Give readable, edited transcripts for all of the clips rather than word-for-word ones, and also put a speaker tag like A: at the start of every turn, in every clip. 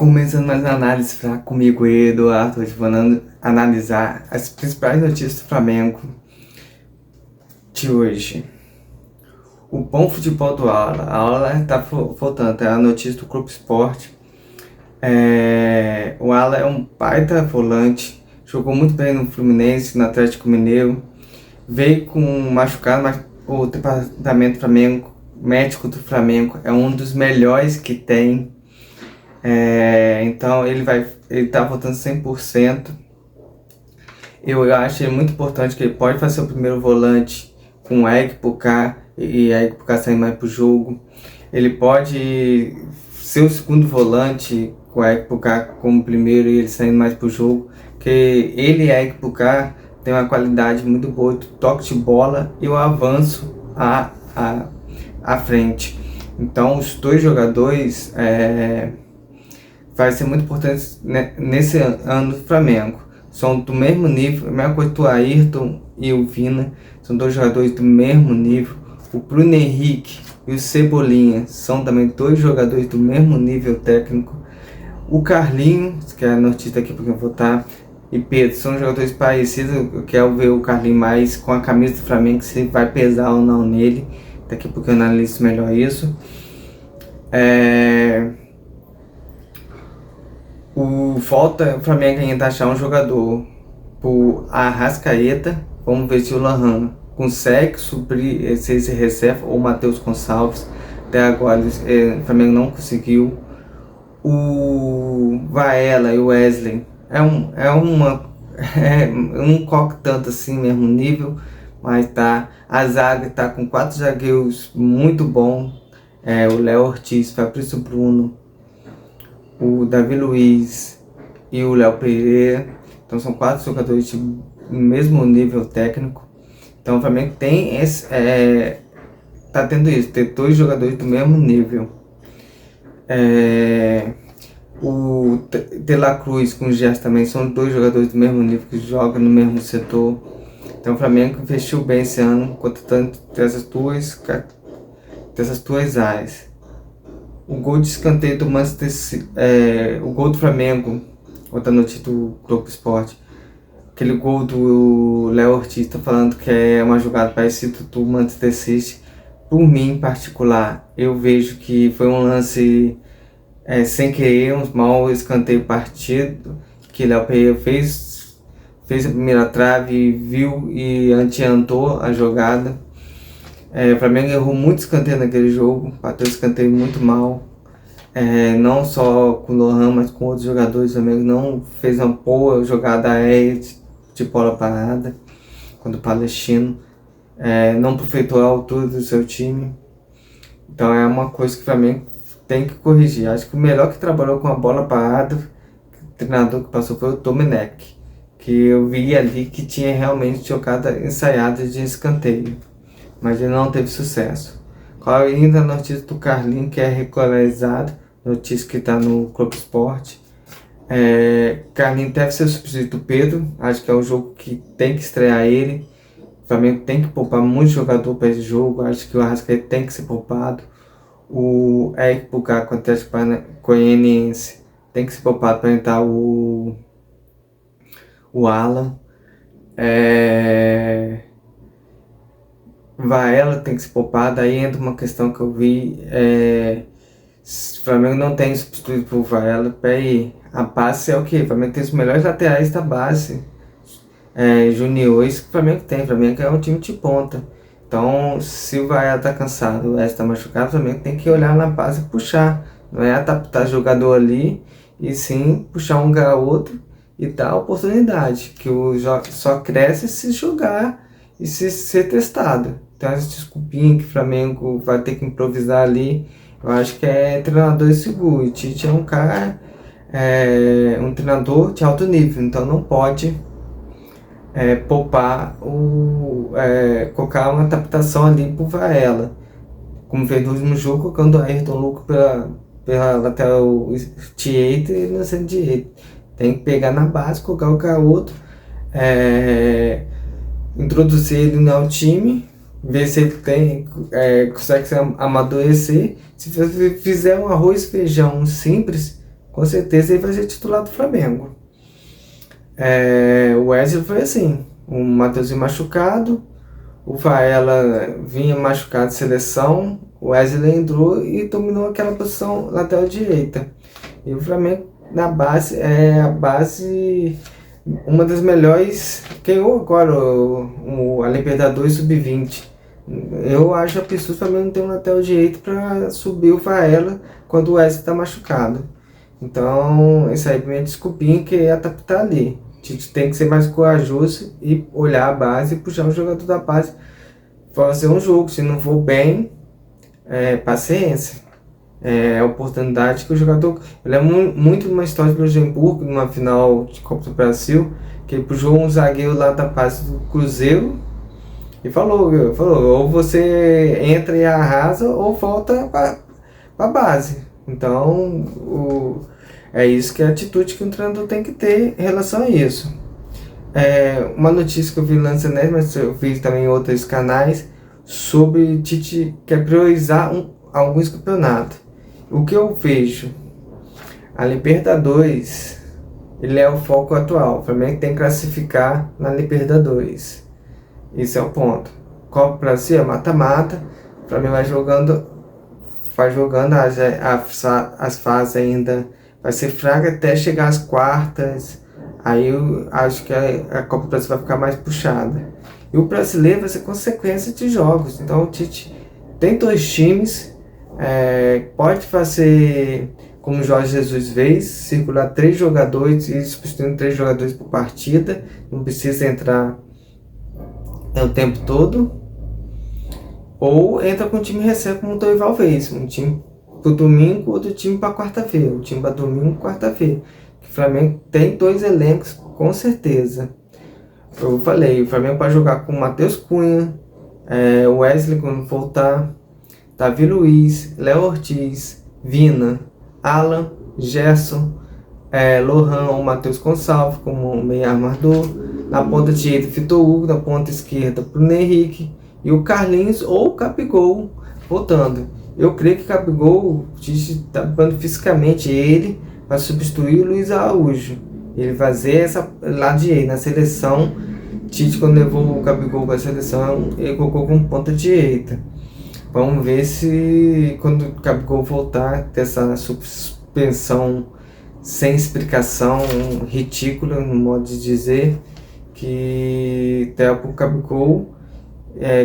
A: Começando mais uma análise fraca comigo e Eduardo, hoje vamos analisar as principais notícias do Flamengo de hoje. O bom futebol do Alan. A Alan tá voltando, é a notícia do Clube Esporte. O Alan é um baita volante, jogou muito bem no Fluminense, no Atlético Mineiro. Veio com machucado, mas o departamento Flamengo, médico do Flamengo, é um dos melhores que tem. Então ele tá voltando 100%. Eu acho muito importante que ele pode fazer o primeiro volante com o Eric Puká e Eric Puká sair mais pro jogo. Ele pode ser o segundo volante com o Eric Puká como primeiro e ele saindo mais pro jogo, porque ele e Eric Puká tem uma qualidade muito boa do toque de bola e o avanço à frente. Então os dois jogadores vai ser muito importante nesse ano do Flamengo. São do mesmo nível, a mesma coisa do Ayrton e o Vina, são dois jogadores do mesmo nível. O Bruno Henrique e o Cebolinha são também dois jogadores do mesmo nível técnico. O Carlinhos, que é a notícia aqui porque eu vou estar, e Pedro são jogadores parecidos. Eu quero ver o Carlinhos mais com a camisa do Flamengo, se vai pesar ou não nele. Daqui a pouco eu analiso melhor isso. O Flamengo ainda achar um jogador por Arrascaeta. Vamos ver se o Lohan consegue suprir esse reserva ou o Matheus Gonçalves. Até agora o Flamengo não conseguiu. O Varela e o Wesley um coque tanto assim mesmo nível, mas tá. A zaga tá com 4 zagueiros muito bons. O Léo Ortiz, Fabrício Bruno, o Davi Luiz e o Léo Pereira. Então são 4 jogadores de mesmo nível técnico. Então o Flamengo tem tá tendo isso, ter 2 jogadores do mesmo nível. O De La Cruz com o Gerson também são 2 jogadores do mesmo nível que jogam no mesmo setor. Então o Flamengo investiu bem esse ano, contratando dessas duas áreas. O gol de escanteio do Manchester City, o gol do Flamengo, outra notícia do Globo Esporte, aquele gol do Léo Ortiz, tá falando que é uma jogada parecida do Manchester City. Por mim em particular, eu vejo que foi um lance sem querer, um mau escanteio partido, que Léo Pereira fez a primeira trave, viu e adiantou a jogada. O Flamengo errou muito escanteio naquele jogo, bateu escanteio muito mal. Não só com o Lohan, mas com outros jogadores. O Flamengo não fez uma boa jogada aérea de bola parada contra o Palestino. Não aproveitou a altura do seu time. Então é uma coisa que o Flamengo tem que corrigir. Acho que o melhor que trabalhou com a bola parada, o treinador que passou, foi o Domenech, que eu vi ali que tinha realmente jogada ensaiada de escanteio, mas ele não teve sucesso. Qual ainda a notícia do Carlinhos, que é regularizado, notícia que está no Clube Esporte. Carlinhos deve ser o substituto do Pedro, acho que é o jogo que tem que estrear ele. O Flamengo tem que poupar muito jogador para esse jogo, acho que o Arrascaeta tem que ser poupado. O Eric Puká com o Atlético Goianiense tem que ser poupado para entrar o Alan. Varela tem que ser poupado. Aí entra uma questão que eu vi, o Flamengo não tem substituído por Varela. Peraí, a base é o que? O Flamengo tem os melhores laterais da base, juniores que o Flamengo tem. O Flamengo é um time de ponta. Então se o Varela tá cansado, o Wesley tá machucado, o Flamengo tem que olhar na base e puxar. Não é adaptar jogador ali, e sim puxar um garoto e dar oportunidade, que o só cresce se jogar e se ser testado. Então essa desculpinha que o Flamengo vai ter que improvisar ali, eu acho que é treinador seguro. O Tite é um cara, um treinador de alto nível, então não pode poupar colocar uma adaptação ali pro Varela, como fez no último jogo, colocando o Ayrton Lucas pela lateral direita e na cena direita. Tem que pegar na base, colocar o garoto, introduzir ele no time, ver se ele consegue amadurecer. Se fizer um arroz e feijão simples, com certeza ele vai ser titular do Flamengo. O Wesley foi assim, o Matheusinho machucado, o Varela vinha machucado de seleção, o Wesley entrou e dominou aquela posição lateral direita. E o Flamengo na base, a base, uma das melhores, ganhou agora a Libertadores Sub-20. Eu acho absurdo o Flamengo não ter um lateral direito para subir o Varela quando o Wesley está machucado. Então, isso aí é minha desculpinha que é adaptar ali. A gente tem que ser mais corajoso e olhar a base e puxar o jogador da base para fazer um jogo. Se não for bem, paciência. É a oportunidade que o jogador... Eu lembro muito de uma história do Luxemburgo, numa final de Copa do Brasil, que ele puxou um zagueiro lá da base do Cruzeiro e falou, ou você entra e arrasa ou volta para a base. Então, é isso que é a atitude que um treinador tem que ter em relação a isso. Uma notícia que eu vi no Lançanete, mas eu vi também em outros canais, sobre Tite quer priorizar alguns campeonatos. O que eu vejo, a Libertadores, ele é o foco atual. O Flamengo tem que classificar na Libertadores. Esse é o ponto. Copa do Brasil é mata-mata. O Flamengo vai jogando as fases ainda. Vai ser fraca até chegar às quartas. Aí eu acho que a Copa do Brasil vai ficar mais puxada. E o brasileiro vai ser consequência de jogos. Então o Tite tem 2 times. Pode fazer como o Jorge Jesus fez, circular 3 jogadores e substituindo 3 jogadores por partida. Não precisa entrar o tempo todo. Ou entra com o time reserva como o Dorival fez. Um time para domingo, outro time para quarta-feira. Um time para domingo, quarta-feira. O Flamengo tem 2 elencos, com certeza. Eu falei, o Flamengo pode jogar com o Matheus Cunha, o Wesley quando voltar, Davi Luiz, Léo Ortiz, Vina, Alan, Gerson, Lohan ou Matheus Gonçalves como meio armador. Na ponta direita, Vitor Hugo. Na ponta esquerda, Bruno Henrique. E o Carlinhos ou o Gabigol voltando. Eu creio que o Gabigol está dando fisicamente ele para substituir o Luiz Araújo. Ele vai fazer essa lá direita. Na seleção, Tite, quando levou o Gabigol para a seleção, ele colocou como ponta direita. Vamos ver se quando o Gabigol voltar, ter essa suspensão sem explicação, ridícula, no modo de dizer, que até o Gabigol,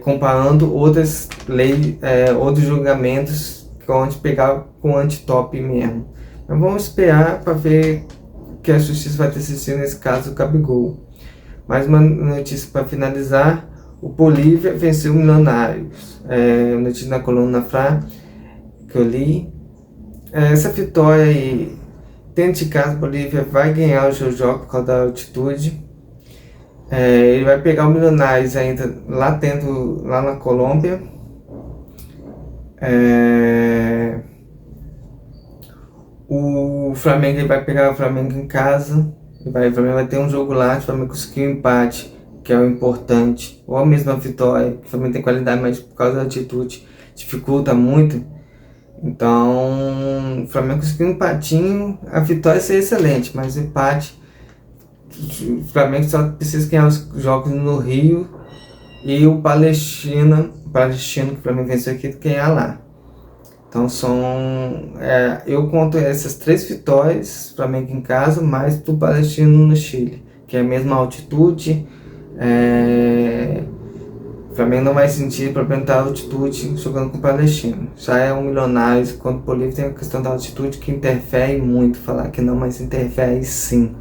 A: comparando outros julgamentos onde pegar com anti-top mesmo. Então vamos esperar para ver que a justiça vai decidir nesse caso do Gabigol. Mais uma notícia para finalizar. O Bolívia venceu o Milionários. Notícia na coluna Fla que eu li. Essa vitória aí, dentro de casa, o Bolívia vai ganhar o seu jogo por causa da altitude. Ele vai pegar o Milionários ainda lá dentro, lá na Colômbia. O Flamengo, ele vai pegar o Flamengo em casa. O Flamengo vai ter um jogo lá, o Flamengo conseguiu um empate, que é o importante, ou a mesma vitória, que o Flamengo tem qualidade, mas por causa da altitude dificulta muito. Então, o Flamengo conseguiu um empatinho, a vitória seria excelente, mas o empate, o Flamengo só precisa ganhar os jogos no Rio e o Palestino que o Flamengo venceu aqui, ganhar lá. Então eu conto essas 3 vitórias, Flamengo em casa, mais do Palestino no Chile, que é a mesma altitude. O Flamengo não vai sentir para apresentar a altitude jogando com o Palestino. Já é um Milionários, quanto o Bolívia tem a questão da altitude que interfere muito, falar que não, mas interfere sim.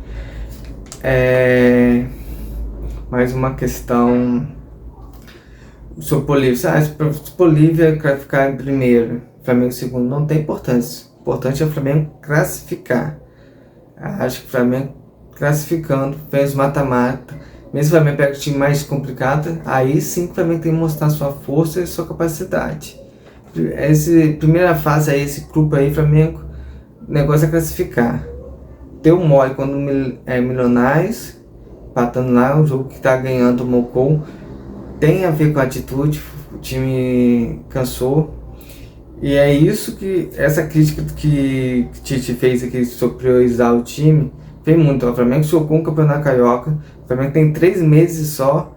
A: Mais uma questão sobre Bolívia. Se Bolívia classificar em primeiro, Flamengo em segundo, não tem importância. O importante é o Flamengo classificar. Acho que o Flamengo classificando, fez mata-mata. Mesmo o Flamengo pega o time mais complicado, aí sim o Flamengo tem que mostrar sua força e sua capacidade. Primeira fase aí, esse grupo aí, Flamengo, o negócio é classificar. Deu mole quando Milionários, empatando lá, o jogo que tá ganhando, tomou gol. Tem a ver com a atitude, o time cansou. E é isso que, essa crítica que Tite fez aqui sobre priorizar o time, tem muito. O Flamengo jogou um campeonato carioca, o Flamengo tem 3 meses só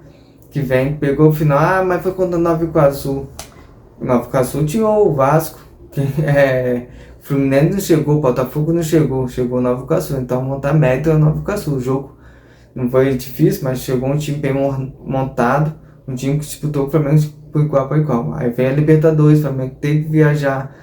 A: que vem, pegou o final, mas foi contra o Nova Iguaçu. O Nova Iguaçu tinha o Vasco, que o Fluminense não chegou, o Botafogo não chegou, chegou o Nova Iguaçu, então montar meta é o Nova Iguaçu. O jogo não foi difícil, mas chegou um time bem montado, um time que disputou o Flamengo por igual para igual. Aí vem a Libertadores, o Flamengo teve que viajar,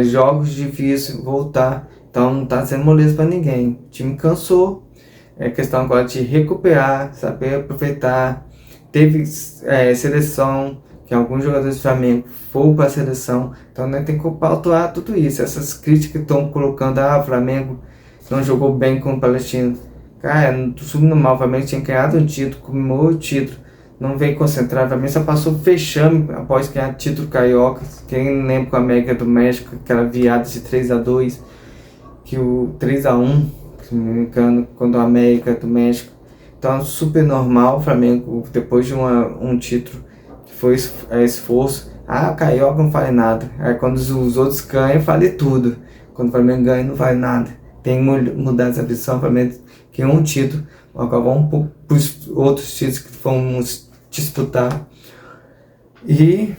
A: jogos difíceis, voltar, então não tá sendo moleza para ninguém. O time cansou, é questão agora de recuperar, saber aproveitar. Teve seleção, que alguns jogadores do Flamengo foram para a seleção, então nós tem que pautar tudo isso. Essas críticas que estão colocando, o Flamengo não jogou bem com o Palestino. Cara, no subnormal, o Flamengo tinha ganhado um título, comemorou o título, não veio concentrar, o Flamengo só passou fechando após ganhar título carioca. Quem lembra com a América do México, aquela viada de 3-2, que o 3-1, se não me engano, quando a América do México. Então, super normal, o Flamengo, depois de um título que foi esforço, o carioca não vale nada. Aí quando os outros ganham, vale tudo. Quando o Flamengo ganha, não vale nada. Tem que mudar essa visão. O Flamengo que um título, agora vamos para os outros títulos que vamos disputar. E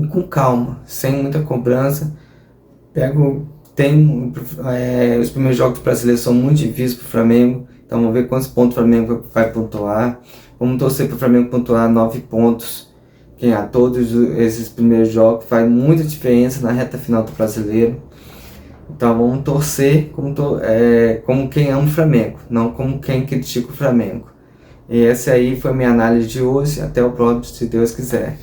A: com calma, sem muita cobrança. Os primeiros jogos brasileiros são muito difíceis para o Flamengo, então vamos ver quantos pontos o Flamengo vai pontuar. Vamos torcer para o Flamengo pontuar 9 pontos, ganhar todos esses primeiros jogos, faz muita diferença na reta final do brasileiro. Então vamos torcer como quem ama o Flamengo, não como quem critica o Flamengo. E essa aí foi a minha análise de hoje. Até o próximo, se Deus quiser.